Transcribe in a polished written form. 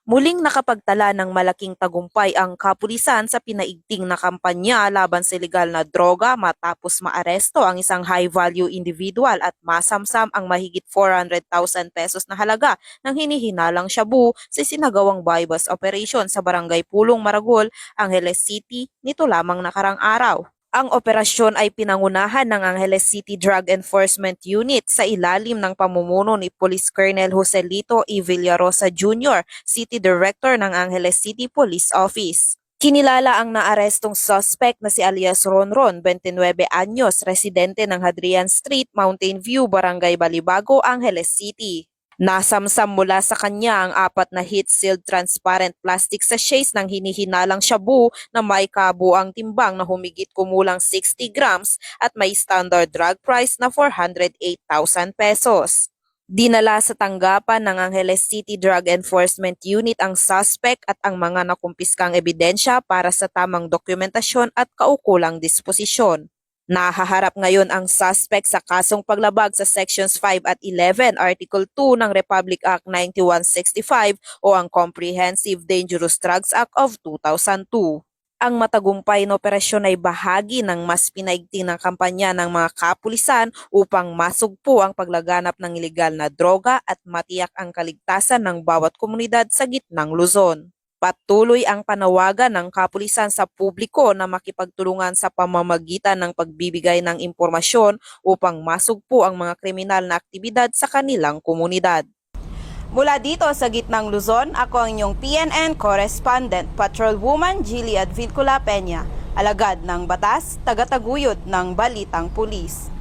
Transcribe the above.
Muling nakapagtala ng malaking tagumpay ang kapulisan sa pinaigting na kampanya laban sa ilegal na droga matapos maaresto ang isang high-value individual at masamsam ang mahigit 400,000 pesos na halaga ng hinihinalang shabu sa sinagawang buy-bust operation sa Barangay Pulong, Maragol, Angeles City nito lamang nakarang araw. Ang operasyon ay pinangunahan ng Angeles City Drug Enforcement Unit sa ilalim ng pamumuno ni Police Colonel Joselito E. Villarosa Jr., City Director ng Angeles City Police Office. Kinilala ang naarestong suspect na si alias Ronron, 29 anyos, residente ng Hadrian Street, Mountain View, Barangay Balibago, Angeles City. Nasamsam mula sa kanya ang 4 na heat-sealed transparent plastic sachets ng hinihinalang shabu na may kabuang timbang na humigit kumulang 60 grams at may standard drug price na 408,000 pesos. Dinala sa tanggapan ng Angeles City Drug Enforcement Unit ang suspect at ang mga nakumpiskang ebidensya para sa tamang dokumentasyon at kaukulang disposisyon. Nahaharap ngayon ang suspect sa kasong paglabag sa Sections 5 at 11, Article 2 ng Republic Act 9165 o ang Comprehensive Dangerous Drugs Act of 2002. Ang matagumpay na operasyon ay bahagi ng mas pinaigting ng kampanya ng mga kapulisan upang masugpo ang paglaganap ng ilegal na droga at matiyak ang kaligtasan ng bawat komunidad sa gitnang Luzon. Patuloy ang panawagan ng kapulisan sa publiko na makipagtulungan sa pamamagitan ng pagbibigay ng impormasyon upang masugpo ang mga kriminal na aktibidad sa kanilang komunidad. Mula dito sa gitnang Luzon, ako ang inyong PNN correspondent, Patrolwoman Jilly Advincula Peña, alagad ng batas, tagataguyod ng Balitang Pulis.